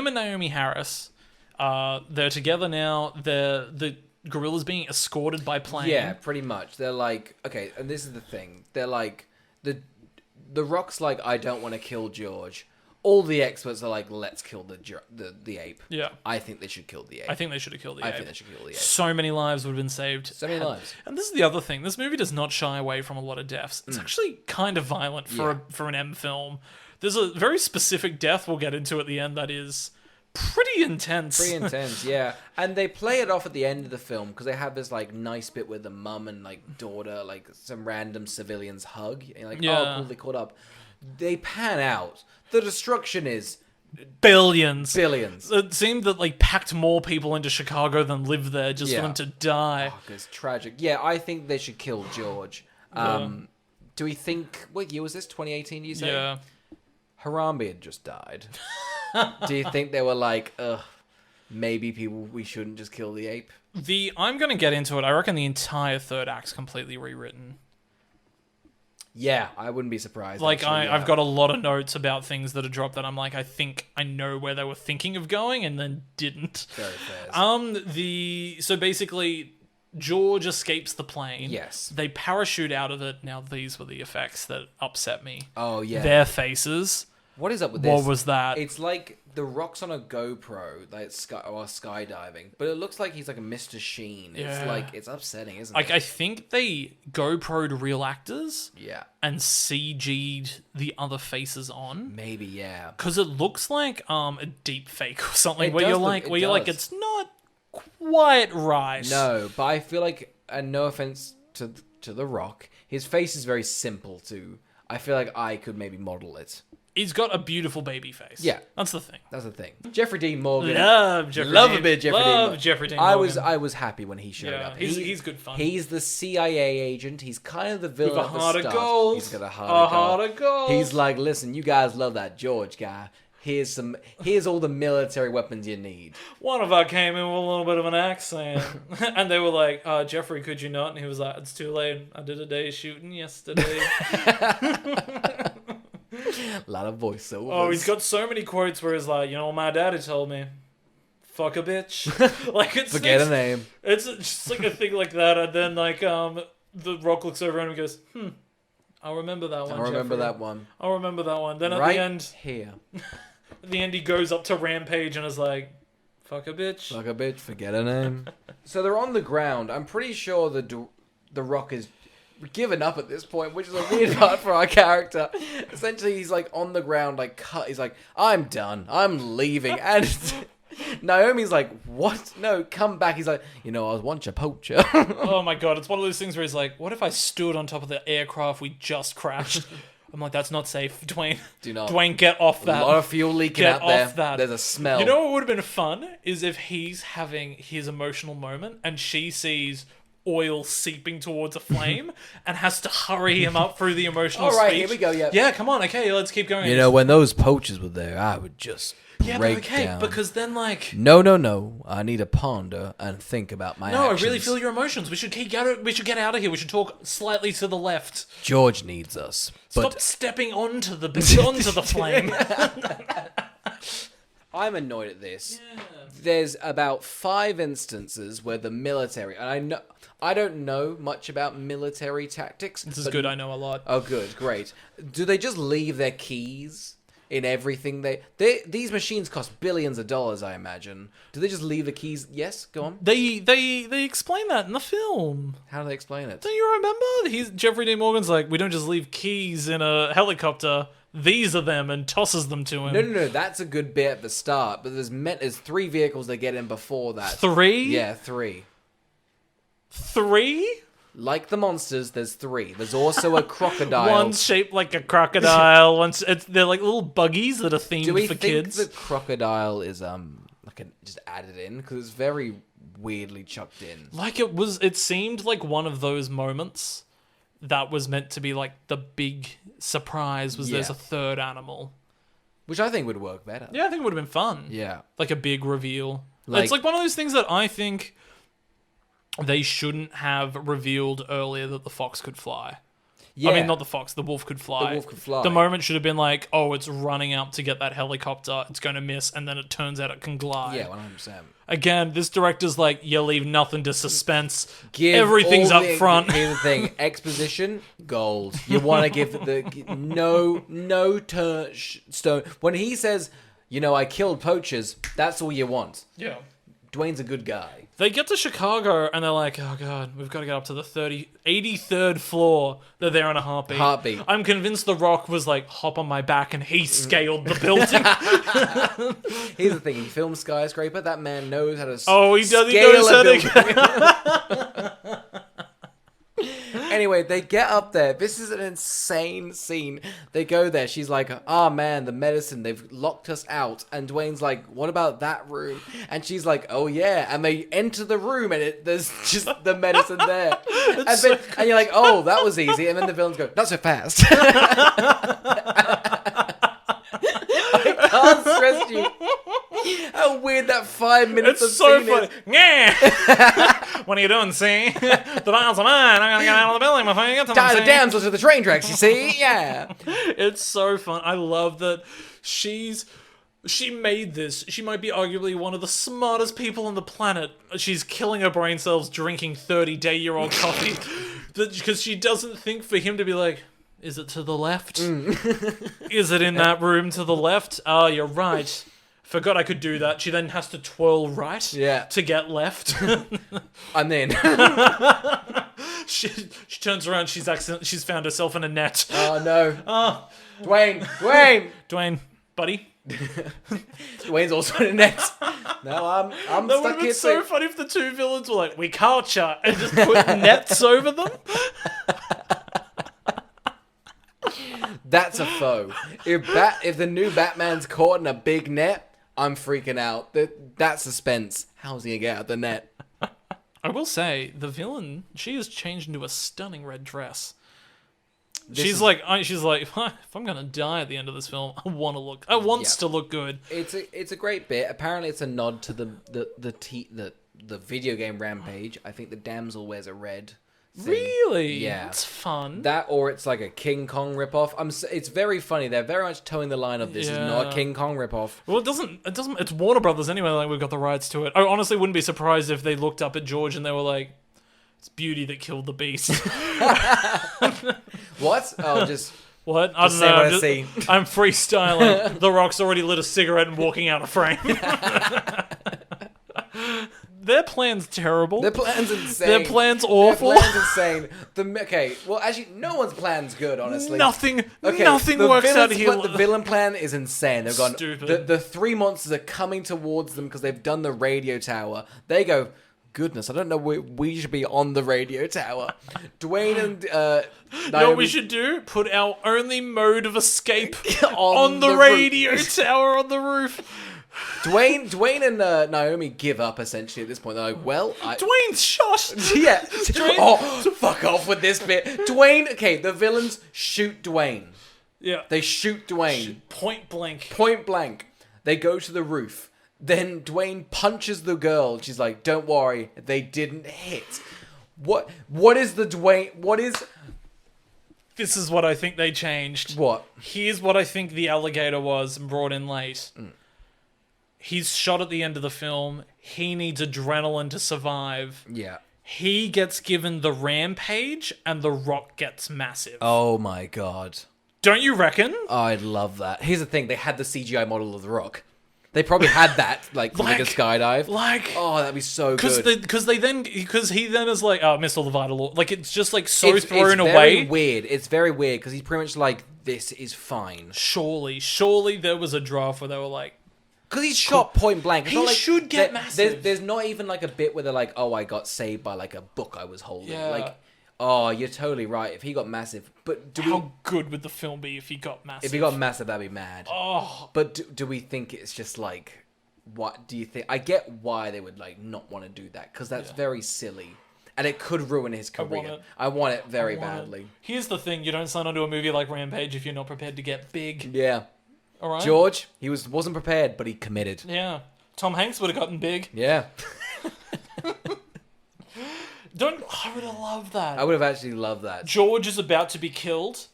and Naomi Harris, they're together now. The gorilla's being escorted by plane. Yeah, pretty much. They're like, okay, and this is the thing. They're like, the Rock's like, I don't want to kill George. All the experts are like, let's kill the ape. Yeah. I think they should kill the ape. I think they should have killed the I ape. think they should kill the ape. So many lives would have been saved. So many lives. And this is the other thing. This movie does not shy away from a lot of deaths. It's actually kind of violent for an M film. There's a very specific death we'll get into at the end that is pretty intense. Pretty intense, yeah. And they play it off at the end of the film because they have this like nice bit where the mum and like daughter, like some random civilians hug. And you're like, Yeah. oh, cool, they caught up. They pan out. The destruction is Billions. billions. It seemed that like packed more people into Chicago than lived there just for Yeah. them to die. Oh, it's tragic. Yeah, I think they should kill George. Do we think, what year was this? 2018, you say? Yeah. Harambe had just died. Do you think they were like, ugh, maybe we shouldn't just kill the ape? I'm gonna get into it. I reckon the entire third act's completely rewritten. Yeah, I wouldn't be surprised. Like actually, yeah. I've got a lot of notes about things that are dropped that I'm like, I think I know where they were thinking of going and then didn't. Very fair. So basically George escapes the plane. Yes. They parachute out of it. Now these were the effects that upset me. Oh, yeah. Their faces. What is up with this? What was that? It's like the Rock's on a GoPro, like or skydiving, but it looks like he's like a Mr. Sheen. Yeah. It's like, it's upsetting, isn't Like it? I think they GoPro'd real actors Yeah. and CG'd the other faces on. Maybe, yeah. Because it looks like a deep fake or something It where does you're look- like, it does. it's not quite right. No, but I feel like, and no offense to The Rock, his face is very simple too. I feel like I could maybe model it. He's got a beautiful baby face. Yeah. That's the thing. That's the thing. Jeffrey Dean Morgan. Love Jeffrey Love Dean. a bit Jeffrey Dean Love Morgan. Jeffrey Dean I Morgan. was happy when he showed Yeah, up. he's good fun. He's the CIA agent. He's kind of the villain With a at the heart of start. gold. He's got a A heart heart of gold. He's like, listen, you guys love that George guy. Here's all the military weapons you need. One of our came in with a little bit of an accent. And they were like, Jeffrey, could you not? And he was like, it's too late. I did a day's shooting yesterday. A lot of voiceovers. Oh, he's got so many quotes where he's like, you know what my daddy told me? Fuck a bitch. Like it's Forget a name. It's just like a thing like that, and then like the Rock looks over and goes, I'll remember that one. I remember Jeffrey. that one. I'll remember that one. Then at Right the end, here. at the end, he goes up to Rampage and is like, "Fuck a bitch." Fuck a bitch, forget her name. So they're on the ground. I'm pretty sure the Rock is given up at this point, which is a weird part for our character. Essentially, he's like on the ground, like cut. He's like, "I'm done. I'm leaving." And Naomi's like, "What? No, come back." He's like, "I was once a poacher." Oh my god, it's one of those things where he's like, "What if I stood on top of the aircraft we just crashed?" I'm like, "That's not safe, Dwayne. Do not. Dwayne, get off that. A lot of fuel leaking Get out there. off that. There's a smell. You know what would have been fun is if he's having his emotional moment and she sees oil seeping towards a flame and has to hurry him up through the emotional All right, speech. here we go. Yeah. Yeah, come on. Okay, let's keep going. When those poachers were there, I would just break down. because then like No. I need to ponder and think about my actions. I really feel your emotions. We should get out of here. We should talk slightly to the left. George needs us. Stop stepping onto the flame. I'm annoyed at this. Yeah. There's about 5 instances where the military, and I don't know much about military tactics. This is good. I know a lot. Oh, good, great. Do they just leave their keys in everything? These machines cost billions of dollars, I imagine. Do they just leave the keys? Yes, go on. They explain that in the film. How do they explain it? Don't you remember? Jeffrey D. Morgan's like, we don't just leave keys in a helicopter. These are them, and tosses them to him. No. That's a good bit at the start, but there's 3 vehicles they get in before that. 3? Yeah, 3. 3? Like the monsters, there's 3. There's also a crocodile. One's shaped like a crocodile. They're like little buggies that are themed Do we for think kids. the crocodile is just added in because it's very weirdly chucked in? Like it seemed like one of those moments that was meant to be like the big surprise was there's Yeah. a third animal. Which I think would work better. Yeah, I think it would have been fun. Yeah. Like a big reveal. Like- It's like one of those things that I think they shouldn't have revealed earlier that the fox could fly. Yeah. I mean, not the fox, the wolf could fly. The wolf could fly. The moment should have been like, oh, it's running out to get that helicopter, it's going to miss, and then it turns out it can glide. Yeah, 100%. Again, this director's like, you leave nothing to suspense. Give Everything's all up front. Here's the thing: exposition, gold. You want to give no turn stone. When he says, I killed poachers, that's all you want. Yeah. Dwayne's a good guy. They get to Chicago and they're like, oh god, we've got to get up to the 83rd floor. They're there in a heartbeat. I'm convinced The Rock was like, hop on my back, and he scaled the building. Here's the thing: in film Skyscraper, that man knows how to. Oh, he does. He scale knows a how building. Anyway, they get up there. This is an insane scene. They go there. She's like, man, the medicine, they've locked us out. And Dwayne's like, what about that room? And she's like, oh yeah. And they enter the room and there's just the medicine there. And you're like, oh, that was easy. And then the villains go, not so fast. I can't stress you how weird that 5 minutes of It's so scene funny. is. Yeah. What are you doing, see? The dials are mine. I'm going to get out of the building before you get to them, Tie the see? damsel to the train tracks, you see? Yeah. It's so fun. I love that she made this. She might be arguably one of the smartest people on the planet. She's killing her brain cells drinking 30-day-old coffee. Because she doesn't think for him to be like, is it to the left? Is it in that room to the left? Oh, you're right. Forgot I could do that. She then has to twirl right to get left. I'm in. She turns around. She's found herself in a net. Oh, no. Oh, Dwayne, buddy. Dwayne's also in a net. No, I'm That would stuck have been here so too. funny if the two villains were like, we caught ya, and just put nets over them. That's a foe. If the new Batman's caught in a big net, I'm freaking out. That suspense. How's he gonna get out of the net? I will say, the villain, she has changed into a stunning red dress. She's like, if I'm gonna die at the end of this film, I want to look good. It's a great bit. Apparently, it's a nod to the video game Rampage. I think the damsel wears a red thing. Really? Yeah. That's fun. That, or it's like a King Kong ripoff. It's very funny. They're very much towing the line of this is not a King Kong ripoff. Well, it doesn't. It's Warner Brothers anyway. Like, we've got the rights to it. I honestly wouldn't be surprised if they looked up at George and they were like, "It's Beauty that killed the Beast." What? Oh, just What? I don't say know. what I see. I'm freestyling. The Rock's already lit a cigarette and walking out of frame. Their plan's terrible. Their plan's insane. Their plan's awful. Their plan's insane. Okay, well, actually, no one's plan's good, honestly. Nothing the works out here. The villain plan is insane. They've gone. Stupid. The three monsters are coming towards them because they've done the radio tower. They go, goodness, I don't know. We should be on the radio tower. Dwayne and You know what we should do? Put our only mode of escape on the roof. radio tower on the roof. Dwayne and Naomi give up essentially at this point. They're like, well, Dwayne's shot. Yeah. Oh, fuck off with this bit. Dwayne. Okay, the villains shoot Dwayne. Yeah. They shoot Dwayne. Point blank. Point blank. They go to the roof. Then Dwayne punches the girl. She's like, don't worry, they didn't hit. What is the Dwayne? What is... This is what I think they changed. What? Here's what I think the alligator was and brought in late. Mm. He's shot at the end of the film. He needs adrenaline to survive. Yeah. He gets given the Rampage and the Rock gets massive. Oh my god. Don't you reckon? I'd love that. Here's the thing. They had the CGI model of The Rock. They probably had that, like a skydive. Oh, that'd be so good. Because he then is like, oh, missed all the vital order. Like, it's just like so It's thrown away. very weird. It's very weird because he's pretty much like, this is fine. Surely there was a draft where they were like, because he's shot point blank. It's he not like should get massive. There's not even like a bit where they're like, oh, I got saved by like a book I was holding. Yeah. Like, oh, you're totally right. If he got massive, but how good would the film be if he got massive? If he got massive, that'd be mad. Oh, but do we think it's just like, what do you think? I get why they would like not want to do that because that's very silly. And it could ruin his career. I want it very badly. Here's the thing: you don't sign onto a movie like Rampage if you're not prepared to get big. Yeah. All right. George, he wasn't prepared, but he committed. Yeah. Tom Hanks would have gotten big. Yeah. I would have loved that. I would have actually loved that. George is about to be killed.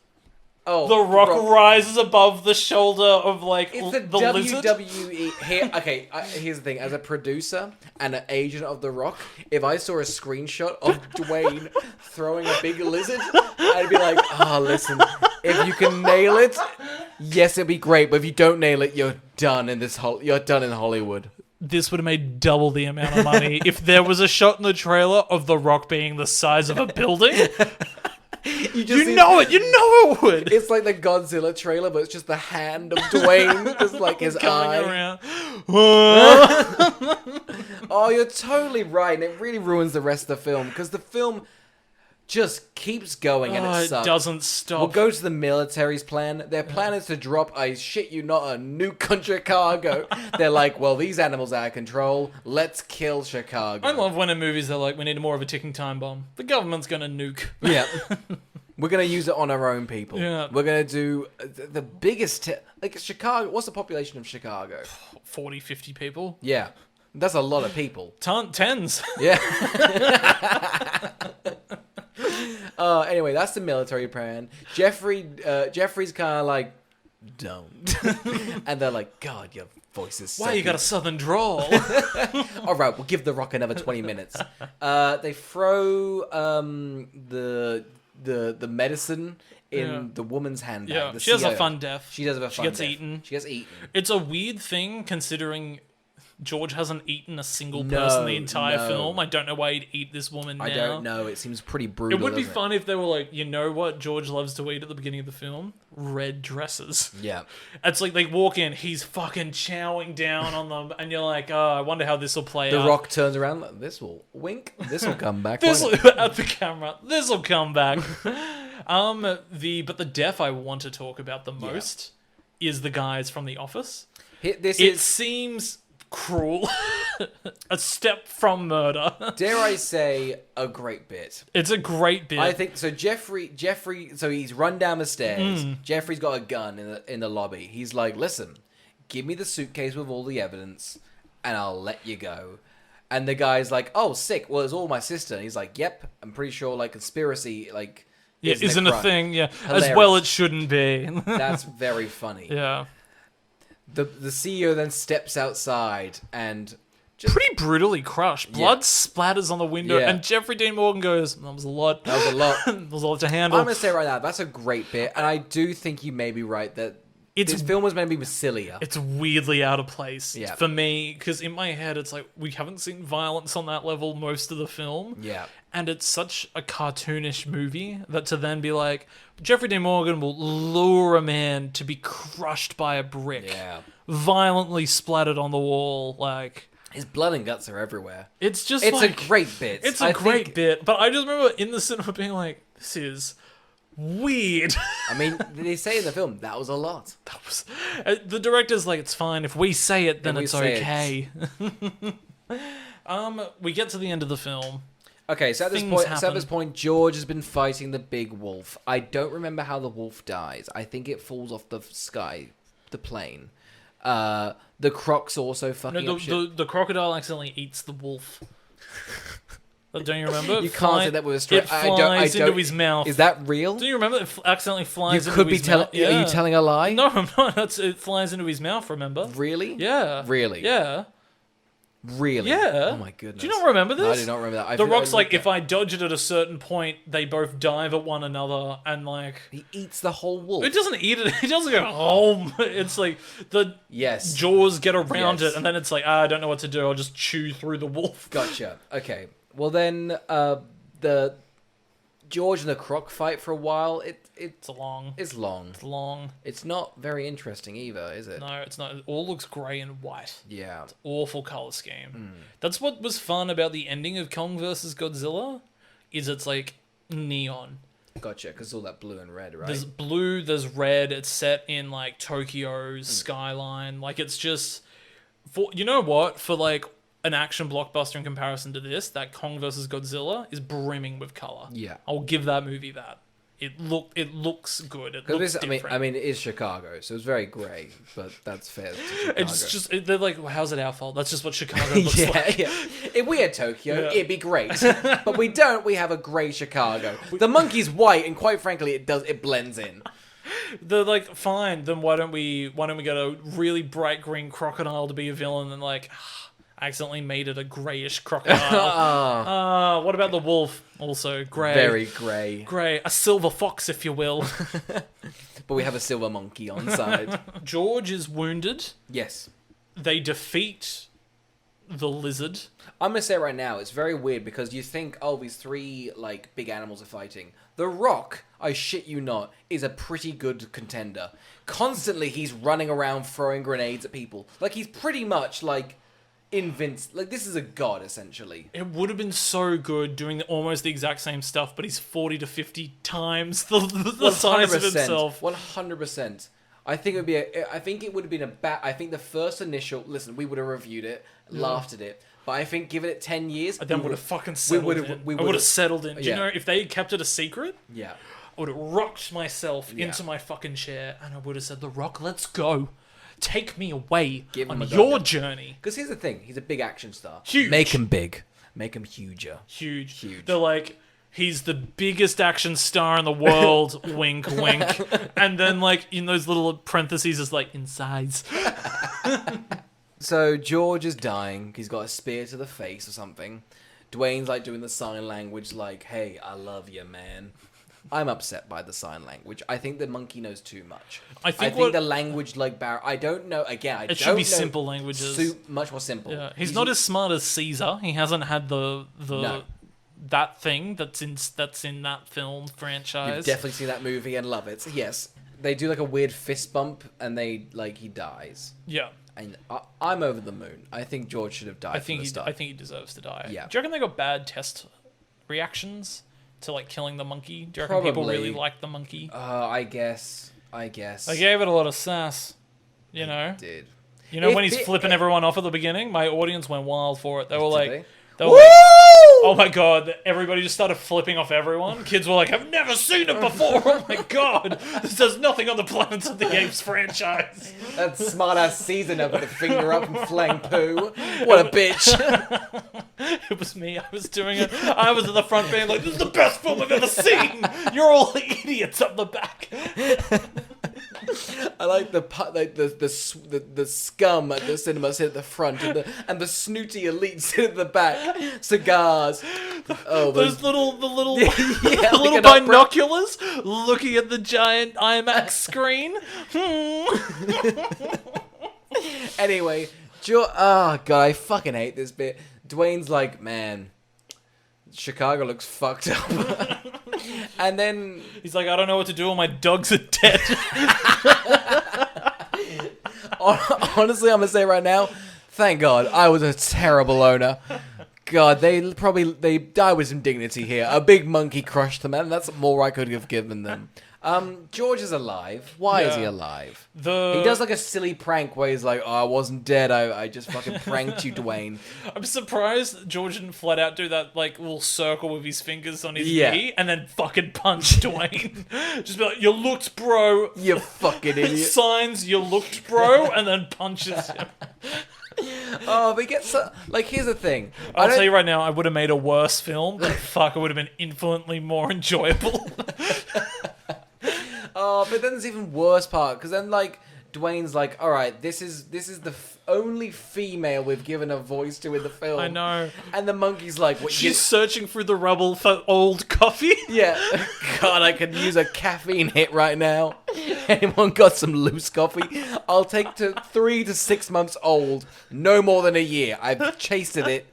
Oh, the Rock rises above the shoulder of like it's the lizard. WWE. Here's the thing: as a producer and an agent of The Rock, if I saw a screenshot of Dwayne throwing a big lizard, I'd be like, "Oh, listen, if you can nail it, yes, it'd be great. But if you don't nail it, you're done in You're done in Hollywood." This would have made double the amount of money if there was a shot in the trailer of The Rock being the size of a building. You know it would. It's like the Godzilla trailer, but it's just the hand of Dwayne, just like his eye. Around. Oh, you're totally right, and it really ruins the rest of the film because the film just keeps going and it sucks. It doesn't stop. We'll go to the military's plan. Their plan is to drop, I shit you not, a nuke on Chicago. They're like, well, these animals are out of control. Let's kill Chicago. I love when in movies they're like, we need more of a ticking time bomb. The government's gonna nuke. Yeah. We're going to use it on our own people. Yeah. We're going to do the biggest... like, Chicago... What's the population of Chicago? 40, 50 people. Yeah. That's a lot of people. Tens. Yeah. Anyway, that's the military plan. Jeffrey's kind of like, don't. And they're like, God, your voice is so Why you got a southern drawl? All right, we'll give The Rock another 20 minutes. They throw the medicine in the woman's handbag. Yeah, the she has a CO. fun death. She does have a fun gets death. eaten. She gets eaten. It's a weird thing considering George hasn't eaten a single person the entire film. I don't know why he'd eat this woman now. I don't know. It seems pretty brutal. It would be fun if they were like, you know what George loves to eat at the beginning of the film? Red dresses. Yeah. It's like they walk in, he's fucking chowing down on them, and you're like, oh, I wonder how this will play out. The Rock turns around, like, this will wink, this will come back. At the camera, this will come back. But the death I want to talk about the most is the guys from The Office. It seems cruel. A step from murder. Dare I say, a great bit. It's a great bit. I think so. Jeffrey. So he's run down the stairs. Jeffrey's got a gun in the lobby. He's like, "Listen, give me the suitcase with all the evidence, and I'll let you go." And the guy's like, "Oh, sick. Well, it's all my sister." And he's like, "Yep, I'm pretty sure like conspiracy like isn't a thing. Yeah, Hilarious. as well it shouldn't be." That's very funny. Yeah. The CEO then steps outside and pretty brutally crushed. Blood splatters on the window, and Jeffrey Dean Morgan goes, "That was a lot. That was a lot. That was a lot to handle." I'm gonna say right now, that's a great bit, and I do think you may be right that this film was meant to be sillier. It's weirdly out of place Yeah. for me, because in my head, it's like, we haven't seen violence on that level most of the film. Yeah. And it's such a cartoonish movie that to then be like, Jeffrey Dean Morgan will lure a man to be crushed by a brick. Yeah. Violently splattered on the wall, like... His blood and guts are everywhere. It's just It's like... a great bit. It's a great bit, but I just remember in the cinema being like, this is... weird. I mean, they say in the film, that was a lot. That was the director's like, it's fine if we say it, then If we it's say okay. We get to the end of the film. Okay, so at Things this point, George has been fighting the big wolf. I don't remember how the wolf dies. I think it falls off the sky, the plane. The croc's also fucking up shit. The crocodile accidentally eats the wolf. Don't you remember? You can't say that with a straight. It flies into his mouth. Is that real? Do you remember? It accidentally flies You into could be his mouth. telling. Are you telling a lie? No, I'm not. It flies into his mouth, remember? Really? Yeah. Really? Yeah. Really? Yeah. Oh my goodness. Do you not remember this? No, I do not remember that. The Rock's like, if I dodge it at a certain point, they both dive at one another, and like... He eats the whole wolf. It doesn't eat it. It doesn't go home. It's like the jaws get around it, and then it's like, I don't know what to do. I'll just chew through the wolf. Gotcha. Okay. Well then, the George and the croc fight for a while. It's long. It's long. It's long. It's not very interesting either, is it? No, it's not. It all looks grey and white. Yeah. It's awful color scheme. That's what was fun about the ending of Kong vs. Godzilla, is it's like neon. Gotcha, because all that blue and red, right? There's blue, there's red. It's set in like Tokyo's skyline. Like it's just, for you know what? For like an action blockbuster in comparison to this, that Kong vs. Godzilla is brimming with color. Yeah. I'll give that movie that. It looks good. It looks different. I mean, it is Chicago, so it's very grey, but that's fair to Chicago. It's just they're like, well, how's it our fault? That's just what Chicago looks like. Yeah. If we had Tokyo, it'd be great, but we don't. We have a grey Chicago. The monkey's white, and quite frankly, it blends in. They're like, fine. Then why don't we get a really bright green crocodile to be a villain? And like, I accidentally made it a greyish crocodile. What about the wolf? Also grey. Very grey. Grey. A silver fox, if you will. But we have a silver monkey on side. George is wounded. Yes. They defeat the lizard. I'm gonna say right now, it's very weird because you think, oh, these three like big animals are fighting. The Rock, I shit you not, is a pretty good contender. Constantly, he's running around throwing grenades at people. Like he's pretty much like like this is a god essentially. It would have been so good doing almost the exact same stuff, but he's 40 to 50 times the size of himself. 100%. I think it would have been a bad. I think the first initial listen, we would have reviewed it, laughed at it, but I think given it 10 years, I then would have fucking settled in. I would have settled in. Do you know if they kept it a secret? Yeah. I would have rocked myself into my fucking chair, and I would have said, "The Rock, let's go. Take me away on your journey." Because here's the thing: he's a big action star. Huge. Make him big. Make him huger. Huge. They're like, he's the biggest action star in the world. Wink, wink. And then, like, in those little parentheses, it's like, in size. So George is dying. He's got a spear to the face or something. Dwayne's like doing the sign language, like, "Hey, I love you, man." I'm upset by the sign language. I think the monkey knows too much. I think the language like I don't know. Again, it should be simple languages. Much more simple. Yeah. He's not as smart as Caesar. He hasn't had that thing that's in that film franchise. You've definitely seen that movie and love it. Yes, they do like a weird fist bump and he dies. Yeah. And I'm over the moon. I think George should have died. I think he deserves to die. Yeah. Do you reckon they got bad test reactions to like killing the monkey? Do you reckon people really like the monkey? I guess. They gave it a lot of sass. You know? They did. You know when he's flipping everyone off at the beginning? My audience went wild for it. They were like, Woo! oh my god, everybody just started flipping off everyone. Kids were like, I've never seen it before. Oh my god, this does nothing on the Planet of the Apes franchise. That smart-ass Caesar now with a finger up and flaying poo. What a bitch. It was me. I was doing it. I was at the front being like, this is the best film I've ever seen. You're all idiots up the back. I like the scum at the cinema sit at the front, and the snooty elite sit at the back. Cigars. Oh, Those little yeah, little like an binoculars looking at the giant IMAX screen. Anyway, oh god, I fucking hate this bit. Dwayne's like, man, Chicago looks fucked up. And then He's like, I don't know what to do. All my dogs are dead. honestly, I'm gonna say right now, thank God I was a terrible owner. God, they die with some dignity here. A big monkey crushed them, and that's more I could have given them. George is alive. Why is he Yeah. alive? He does like a silly prank where he's like, "Oh, I wasn't dead. I just fucking pranked you, Dwayne." I'm surprised George didn't flat out do that like little circle with his fingers on his Yeah. knee and then fucking punch Dwayne. Just be like, you looked, bro. You fucking idiot. Signs, you looked, bro, and then punches him. Oh, but he gets like. Here's the thing. I'll tell you right now, I would have made a worse film, but fuck, it would have been infinitely more enjoyable. Oh, but then there's even worse part because then like Dwayne's like, all right, this is the only female we've given a voice to in the film. I know. And the monkey's like, what? She's searching through the rubble for old coffee. Yeah. God, I could use a caffeine hit right now. Anyone got some loose coffee? I'll take to 3 to 6 months old. No more than a year. I've chased it.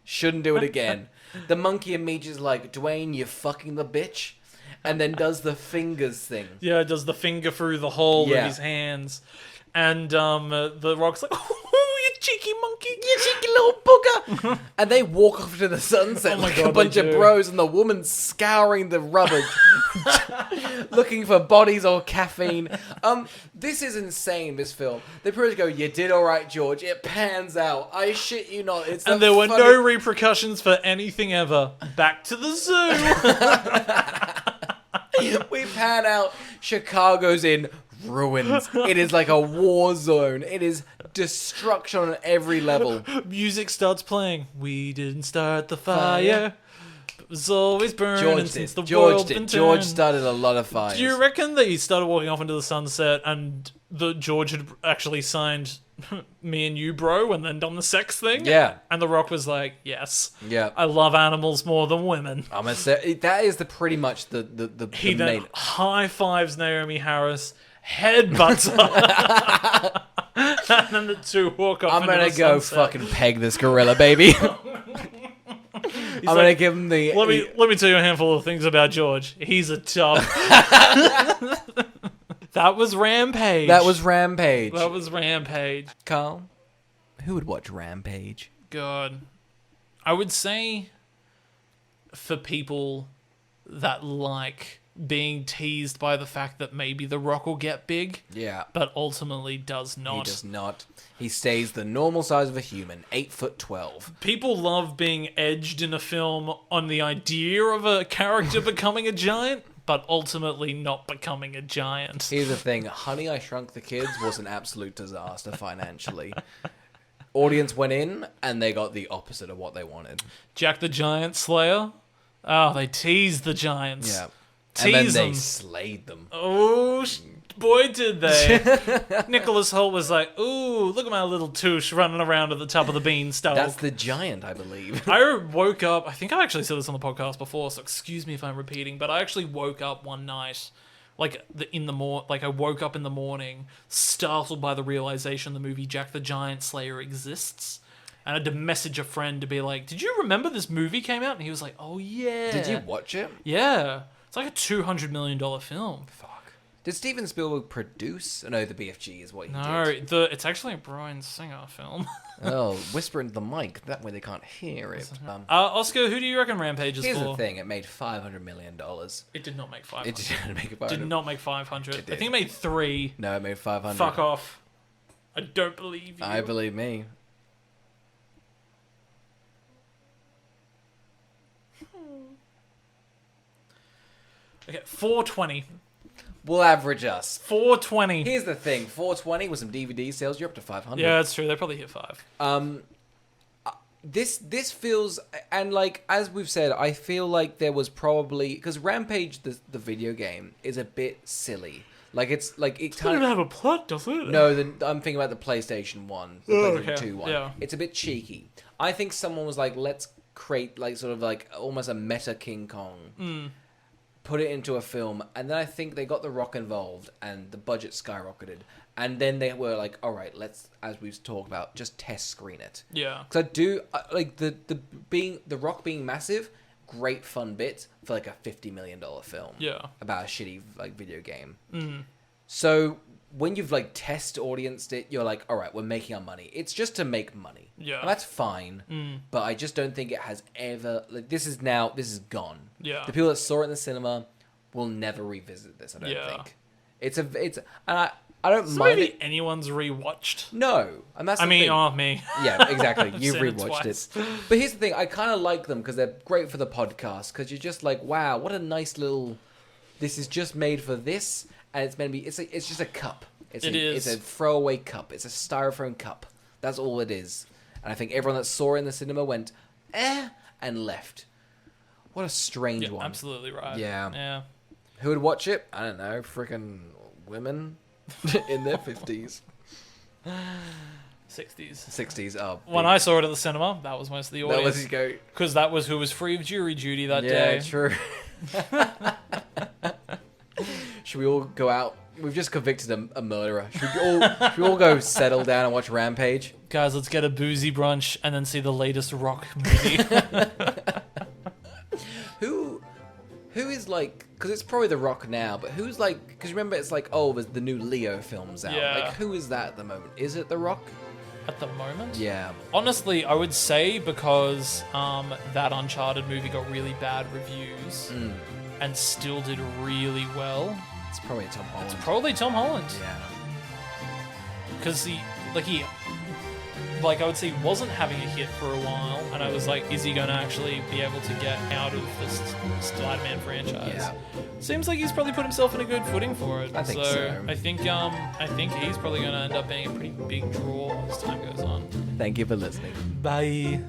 Shouldn't do it again. The monkey immediately is like, Dwayne, you fucking the bitch. And then does the fingers thing. Yeah, does the finger through the hole Yeah. with his hands. And the Rock's like, oh, you cheeky monkey. You cheeky little booger. And they walk off to the sunset Oh my like God, a bunch they of do. bros, and the woman's scouring the rubbish, looking for bodies or caffeine. This is insane, this film. They pretty much go, you did alright, George. It pans out. I shit you not. It's And the there were funny- no repercussions for anything ever. Back to the zoo. We pan out. Chicago's in ruins. It is like a war zone. It is destruction on every level. Music starts playing. We didn't start the fire. It was always burning George since did. the world George been did. George turned. started a lot of fires. Do you reckon that he started walking off into the sunset and the George had actually signed me and you, bro, and then done the sex thing? Yeah. And the Rock was like, yes. Yeah. I love animals more than women. I'm gonna say that is pretty much the He then main. high fives Naomi Harris, headbutts her, and then the two walk off. I'm into gonna the go sunset. fucking peg this gorilla, baby. I'm gonna like, give him the. Let me tell you a handful of things about George. He's a tough. That was Rampage. That was Rampage. That was Rampage. Carl, who would watch Rampage? God, I would say for people that like being teased by the fact that maybe The Rock will get big, Yeah. but ultimately does not. He does not. He stays the normal size of a human, 8'12". People love being edged in a film on the idea of a character becoming a giant, but ultimately not becoming a giant. Here's the thing: Honey, I Shrunk the Kids was an absolute disaster financially. Audience went in and they got the opposite of what they wanted. Jack the Giant Slayer. Oh, they teased the giants. Yeah. And then Tease they them. slayed them. Oh, boy, did they. Nicholas Hoult was like, ooh, look at my little touche running around at the top of the beanstalk. That's the giant, I believe. I woke up, I think I actually said this on the podcast before, so excuse me if I'm repeating, but I actually woke up one night, I woke up in the morning, startled by the realization the movie Jack the Giant Slayer exists. And I had to message a friend to be like, did you remember this movie came out? And he was like, oh yeah. Did you watch it? Yeah. It's like a $200 million film. Fuck. Did Steven Spielberg produce? No, the BFG is what he No, did. it's actually a Bryan Singer film. Oh, whisper into the mic. That way they can't hear it. Oscar, who do you reckon Rampage is Here's for? the thing: it made $500 million. It did not make 500. It didn't make it. Did not make 500. I did. think it made 3. No, it made 500. Fuck off. I don't believe you. I believe me. Okay, 420. We'll average us. 420. Here's the thing: 420 with some DVD sales, you're up to 500. Yeah, that's true. They probably hit 5. This feels, and like as we've said, I feel like there was probably because Rampage the video game is a bit silly. Like it's like it It doesn't kind even of. have a plot, does it? No, I'm thinking about the PlayStation 1, the Oh, PlayStation okay. 2 one. Yeah. It's a bit cheeky. I think someone was like, let's create like sort of like almost a meta King Kong, put it into a film, and then I think they got The Rock involved, and the budget skyrocketed, and then they were like, all right, let's, as we've talked about, just test screen it. Yeah. Because I do like the Rock being massive, great fun bit for like a $50 million film. Yeah. About a shitty like video game. Mm. So when you've like test audienced it, you're like, all right, we're making our money. It's just to make money. Yeah. And that's fine. But I just don't think it has ever like this is gone. Yeah. The people that saw it in the cinema will never revisit this. I don't think. It's and I don't So mind maybe it. anyone's rewatched. No, and that's I the mean, thing. oh, me. Yeah, exactly. You've seen it rewatched twice. it. But here's the thing. I kind of like them because they're great for the podcast because you're just like, wow, what a nice little... This is just made for this, and it's meant to be... It's just a cup. It's is. a throwaway cup. It's a styrofoam cup. That's all it is. And I think everyone that saw it in the cinema went, and left. What a strange Yeah, one. absolutely right. Yeah. Yeah. Who would watch it? I don't know. Freaking women in their 50s. 60s. 60s. Oh, When I saw it at the cinema, that was most of the that was audience. his go. Because that was who was free of jury duty that Yeah, day. true. Should we all go out? We've just convicted a murderer. Should we all go settle down and watch Rampage? Guys, let's get a boozy brunch and then see the latest Rock movie. Who is like? Because it's probably The Rock now, but who's like? Because remember, it's like, oh, there's the new Leo films out. Yeah. Like, who is that at the moment? Is it The Rock? At the moment? Yeah. Honestly, I would say because that Uncharted movie got really bad reviews and still did really well. It's probably Tom Holland. It's probably Tom Holland. Yeah. Because I would say he wasn't having a hit for a while, and I was like, is he going to actually be able to get out of this Spider-Man franchise? Yeah. Seems like he's probably put himself in a good footing for it. I think so. I think he's probably going to end up being a pretty big draw as time goes on. Thank you for listening. Bye.